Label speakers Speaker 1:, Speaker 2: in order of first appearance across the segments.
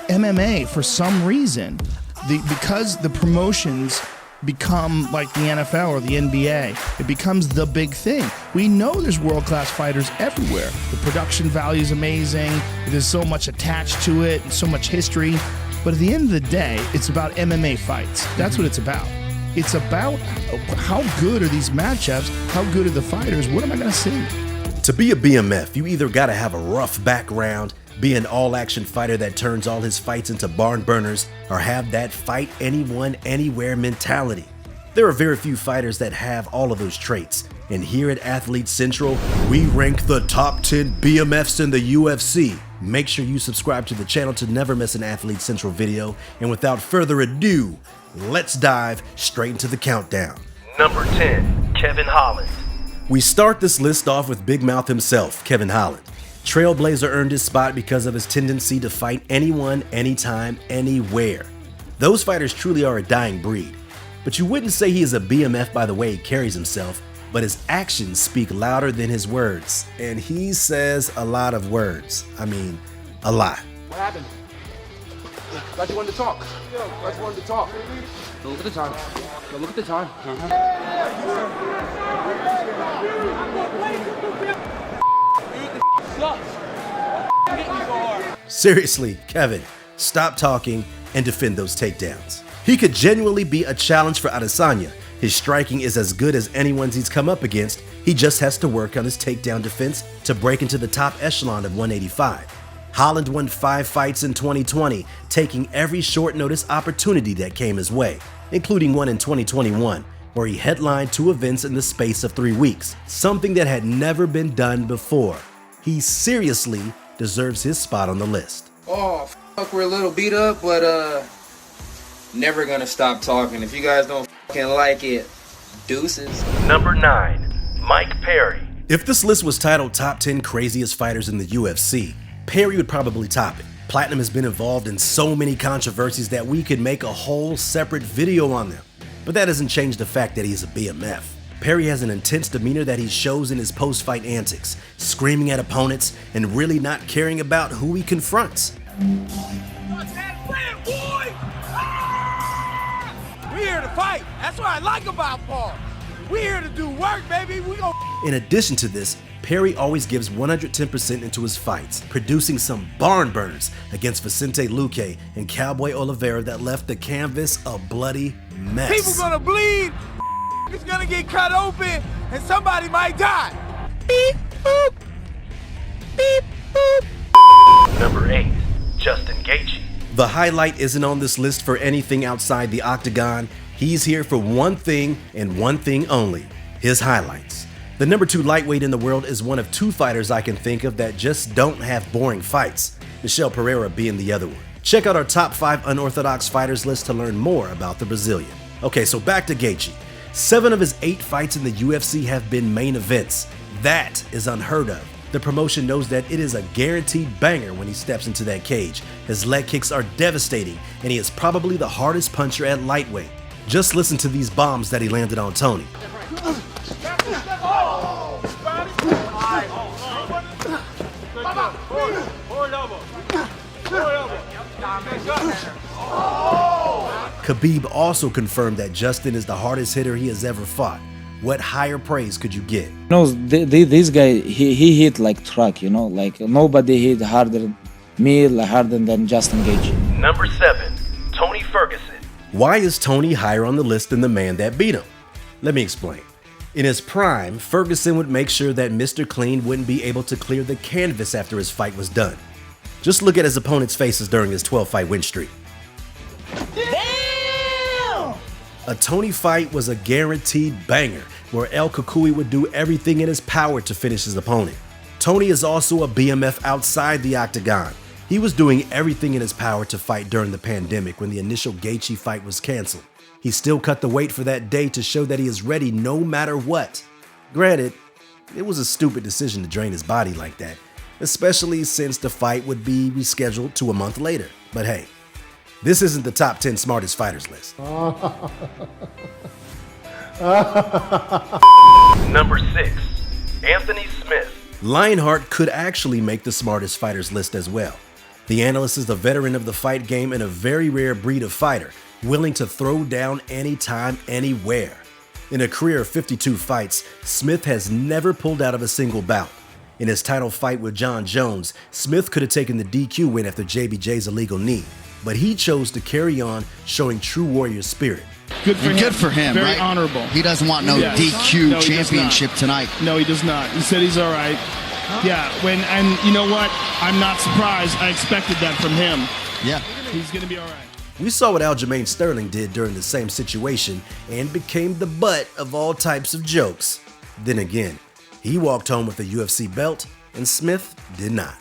Speaker 1: MMA, for some reason, because the promotions become like the NFL or the NBA, it becomes the big thing. We know there's world-class fighters everywhere. The production value is amazing. There's so much attached to it and so much history. But at the end of the day, it's about MMA fights. That's what it's about. It's about how good are these matchups? How good are the fighters? What am I going to see?
Speaker 2: To be a BMF, you either got to have a rough background, be an all-action fighter that turns all his fights into barn burners, or have that fight anyone, anywhere mentality. There are very few fighters that have all of those traits, and here at Athlete Central, we rank the top 10 BMFs in the UFC. Make sure you subscribe to the channel to never miss an Athlete Central video, and without further ado, let's dive straight into the countdown.
Speaker 3: Number 10, Kevin Holland.
Speaker 2: We start this list off with Big Mouth himself, Kevin Holland. Trailblazer earned his spot because of his tendency to fight anyone, anytime, anywhere. Those fighters truly are a dying breed. But you wouldn't say he is a BMF by the way he carries himself, but his actions speak louder than his words. And he says a lot of words. I mean, a lot.
Speaker 4: What happened? Glad you wanted to talk. Glad you wanted to talk. Go look at the time. Go look at the time.
Speaker 2: Seriously, Kevin, stop talking and defend those takedowns. He could genuinely be a challenge for Adesanya. His striking is as good as anyone's he's come up against. He just has to work on his takedown defense to break into the top echelon of 185. Holland won 5 fights in 2020, taking every short notice opportunity that came his way, including one in 2021, where he headlined 2 events in the space of 3 weeks, something that had never been done before. He seriously deserves his spot on the list.
Speaker 5: Oh, fuck, we're a little beat up, but never gonna stop talking. If you guys don't fucking like it, deuces.
Speaker 3: Number 9, Mike Perry.
Speaker 2: If this list was titled Top 10 Craziest Fighters in the UFC, Perry would probably top it. Platinum has been involved in so many controversies that we could make a whole separate video on them. But that doesn't change the fact that he's a BMF. Perry has an intense demeanor that he shows in his post-fight antics, screaming at opponents and really not caring about who he confronts.
Speaker 6: We here to fight. That's what I like about Paul. We here to do work, baby. We gon'
Speaker 2: In addition to this, Perry always gives 110% into his fights, producing some barn burners against Vicente Luque and Cowboy Oliveira that left the canvas a bloody mess.
Speaker 6: People gonna bleed. It's gonna get cut open, and somebody might die. Beep boop. Beep boop.
Speaker 3: Number 8, Justin Gaethje.
Speaker 2: The highlight isn't on this list for anything outside the octagon. He's here for one thing and one thing only, his highlights. The number 2 lightweight in the world is one of 2 fighters I can think of that just don't have boring fights, Michel Pereira being the other one. Check out our top 5 unorthodox fighters list to learn more about the Brazilian. Okay, so back to Gaethje. 7 of his 8 fights in the UFC have been main events. That is unheard of. The promotion knows that it is a guaranteed banger when he steps into that cage. His leg kicks are devastating, and he is probably the hardest puncher at lightweight. Just listen to these bombs that he landed on Tony. Khabib also confirmed that Justin is the hardest hitter he has ever fought. What higher praise could you get?
Speaker 7: This guy, he hit like truck, like nobody hit harder, harder than Justin Gaethje.
Speaker 3: Number 7, Tony Ferguson.
Speaker 2: Why is Tony higher on the list than the man that beat him? Let me explain. In his prime, Ferguson would make sure that Mr. Clean wouldn't be able to clear the canvas after his fight was done. Just look at his opponent's faces during his 12-fight win streak.
Speaker 6: Damn!
Speaker 2: A Tony fight was a guaranteed banger, where El Kukui would do everything in his power to finish his opponent. Tony is also a BMF outside the octagon. He was doing everything in his power to fight during the pandemic when the initial Gaethje fight was canceled. He still cut the weight for that day to show that he is ready no matter what. Granted, it was a stupid decision to drain his body like that, especially since the fight would be rescheduled to a month later. But hey, this isn't the top 10 smartest fighters list.
Speaker 3: Number 6, Anthony Smith.
Speaker 2: Lionheart could actually make the smartest fighters list as well. The analyst is a veteran of the fight game and a very rare breed of fighter, willing to throw down anytime, anywhere. In a career of 52 fights, Smith has never pulled out of a single bout. In his title fight with John Jones, Smith could have taken the DQ win after JBJ's illegal knee, but he chose to carry on, showing true warrior spirit.
Speaker 1: Good for him.
Speaker 8: Good for him,
Speaker 1: Very
Speaker 8: right?
Speaker 1: honorable.
Speaker 8: He doesn't want no DQ
Speaker 1: No, he does
Speaker 8: championship
Speaker 1: not.
Speaker 8: tonight.
Speaker 1: No, he does not. He said he's all right. Yeah, and you know what? I'm not surprised. I expected that from him.
Speaker 8: Yeah.
Speaker 1: He's going to be all right.
Speaker 2: We saw what Aljamain Sterling did during the same situation and became the butt of all types of jokes. Then again, he walked home with a UFC belt, and Smith did not.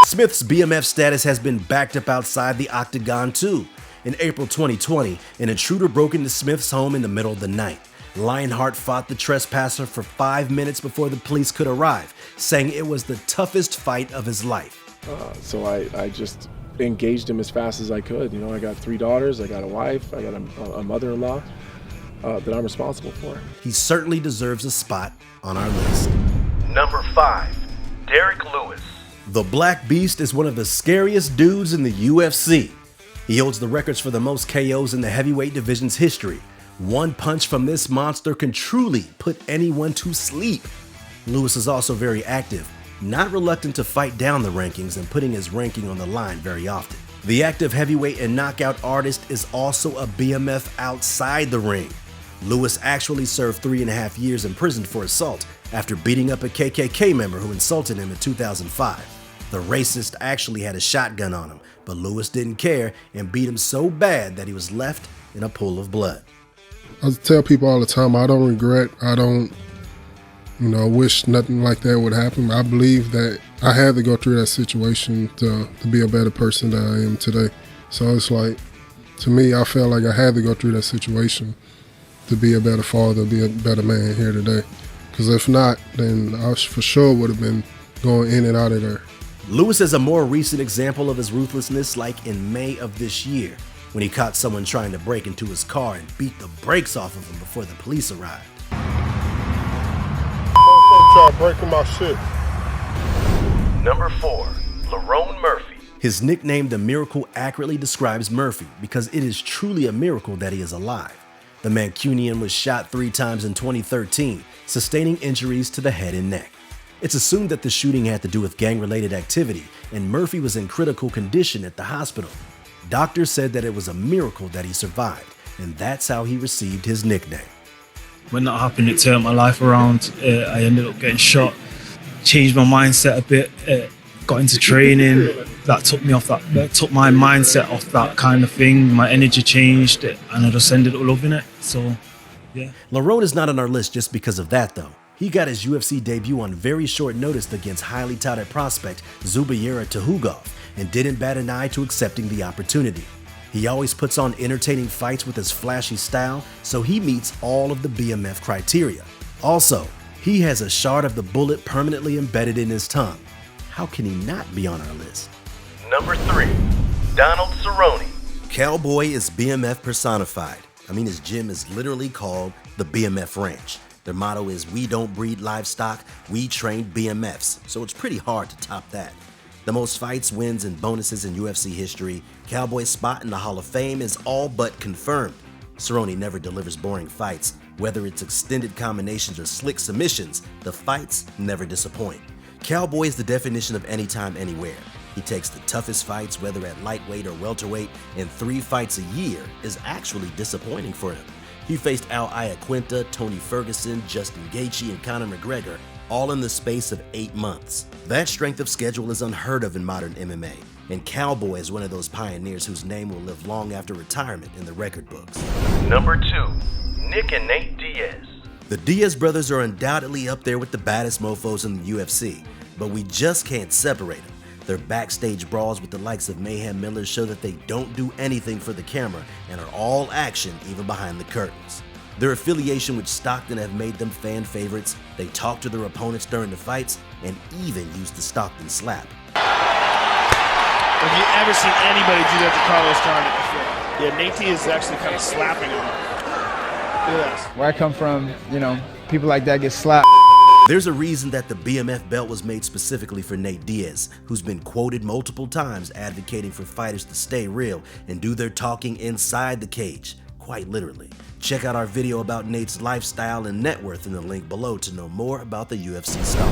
Speaker 2: Smith's BMF status has been backed up outside the octagon too. In April 2020, an intruder broke into Smith's home in the middle of the night. Lionheart fought the trespasser for 5 minutes before the police could arrive, saying it was the toughest fight of his life.
Speaker 9: So I just engaged him as fast as I could. You know, I got 3 daughters, I got a wife, I got a mother-in-law that I'm responsible for.
Speaker 2: He certainly deserves a spot on our list.
Speaker 3: Number 5, Derek Lewis.
Speaker 2: The Black Beast is one of the scariest dudes in the UFC. He holds the records for the most KOs in the heavyweight division's history. One punch from this monster can truly put anyone to sleep. Lewis is also very active, not reluctant to fight down the rankings and putting his ranking on the line very often. The active heavyweight and knockout artist is also a BMF outside the ring. Lewis actually served 3.5 years in prison for assault after beating up a KKK member who insulted him in 2005. The racist actually had a shotgun on him, but Lewis didn't care and beat him so bad that he was left in a pool of blood.
Speaker 10: I tell people all the time, I don't regret, I don't, wish nothing like that would happen. I believe that I had to go through that situation to be a better person than I am today. So it's like, to me, I felt like I had to go through that situation to be a better father, be a better man here today. Because if not, then I for sure would have been going in and out of there.
Speaker 2: Lewis is a more recent example of his ruthlessness, like in May of this year, when he caught someone trying to break into his car and beat the brakes off of him before the police arrived.
Speaker 10: Try breaking my shit.
Speaker 3: Number 4, Lerone Murphy.
Speaker 2: His nickname, The Miracle, accurately describes Murphy because it is truly a miracle that he is alive. The Mancunian was shot 3 times in 2013, sustaining injuries to the head and neck. It's assumed that the shooting had to do with gang-related activity, and Murphy was in critical condition at the hospital. Doctors said that it was a miracle that he survived, and that's how he received his nickname.
Speaker 11: When that happened, it turned my life around. I ended up getting shot, changed my mindset a bit, got into training. That took me off that took my mindset off that kind of thing. My energy changed, and I just ended up loving it. So, yeah.
Speaker 2: Lerone is not on our list just because of that, though. He got his UFC debut on very short notice against highly touted prospect Zubaira Tukhugov and didn't bat an eye to accepting the opportunity. He always puts on entertaining fights with his flashy style, so he meets all of the BMF criteria. Also, he has a shard of the bullet permanently embedded in his tongue. How can he not be on our list?
Speaker 3: Number 3, Donald Cerrone.
Speaker 2: Cowboy is BMF personified. His gym is literally called the BMF Ranch. Their motto is, "We don't breed livestock, we train BMFs," so it's pretty hard to top that. The most fights, wins, and bonuses in UFC history, Cowboy's spot in the Hall of Fame is all but confirmed. Cerrone never delivers boring fights. Whether it's extended combinations or slick submissions, the fights never disappoint. Cowboy is the definition of anytime, anywhere. He takes the toughest fights, whether at lightweight or welterweight, and 3 fights a year is actually disappointing for him. He faced Al Iaquinta, Tony Ferguson, Justin Gaethje, and Conor McGregor, all in the space of 8 months. That strength of schedule is unheard of in modern MMA, and Cowboy is one of those pioneers whose name will live long after retirement in the record books.
Speaker 3: Number 2, Nick and Nate Diaz.
Speaker 2: The Diaz brothers are undoubtedly up there with the baddest mofos in the UFC, but we just can't separate them. Their backstage brawls with the likes of Mayhem Miller show that they don't do anything for the camera and are all action even behind the curtains. Their affiliation with Stockton have made them fan favorites. They talk to their opponents during the fights and even use the Stockton slap.
Speaker 12: Have you ever seen anybody do that to Carlos Condit before? Yeah, Nate Diaz is actually kind of slapping him. Look at this.
Speaker 13: Where I come from, people like that get slapped.
Speaker 2: There's a reason that the BMF belt was made specifically for Nate Diaz, who's been quoted multiple times advocating for fighters to stay real and do their talking inside the cage, quite literally. Check out our video about Nate's lifestyle and net worth in the link below to know more about the UFC star.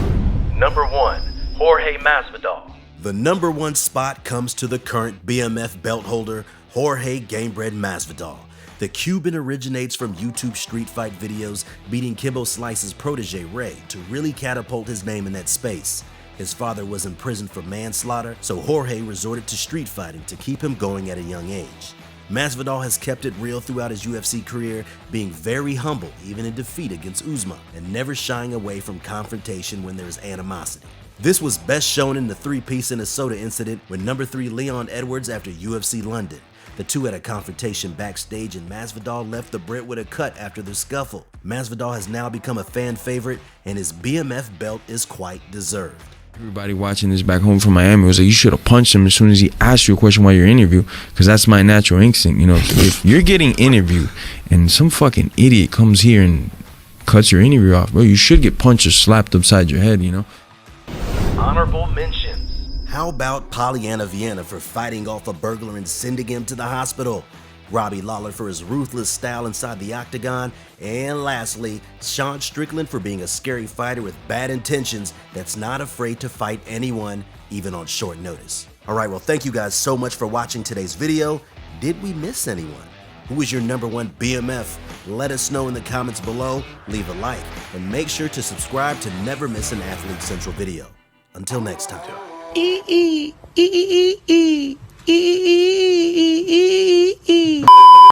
Speaker 3: Number 1, Jorge Masvidal.
Speaker 2: The number 1 spot comes to the current BMF belt holder, Jorge Gamebred Masvidal. The Cuban originates from YouTube street fight videos, beating Kimbo Slice's protege Ray to really catapult his name in that space. His father was in prison for manslaughter, so Jorge resorted to street fighting to keep him going at a young age. Masvidal has kept it real throughout his UFC career, being very humble even in defeat against Usman, and never shying away from confrontation when there is animosity. This was best shown in the 3-piece in a soda incident with number 3 Leon Edwards after UFC London. The two had a confrontation backstage and Masvidal left the Brit with a cut after the scuffle. Masvidal has now become a fan favorite and his BMF belt is quite deserved.
Speaker 13: Everybody watching this back home from Miami was like, you should have punched him as soon as he asked you a question while you're interviewed, because that's my natural instinct, you know. So if you're getting interviewed and some fucking idiot comes here and cuts your interview off, bro, you should get punched or slapped upside your head, you know.
Speaker 3: Honorable mentions.
Speaker 2: How about Pollyanna Vienna for fighting off a burglar and sending him to the hospital? Robbie Lawler for his ruthless style inside the octagon, and lastly, Sean Strickland for being a scary fighter with bad intentions that's not afraid to fight anyone, even on short notice. Alright, well thank you guys so much for watching today's video. Did we miss anyone? Who is your number 1 BMF? Let us know in the comments below, leave a like, and make sure to subscribe to never miss an Athlete Central video. Until next time.
Speaker 1: E.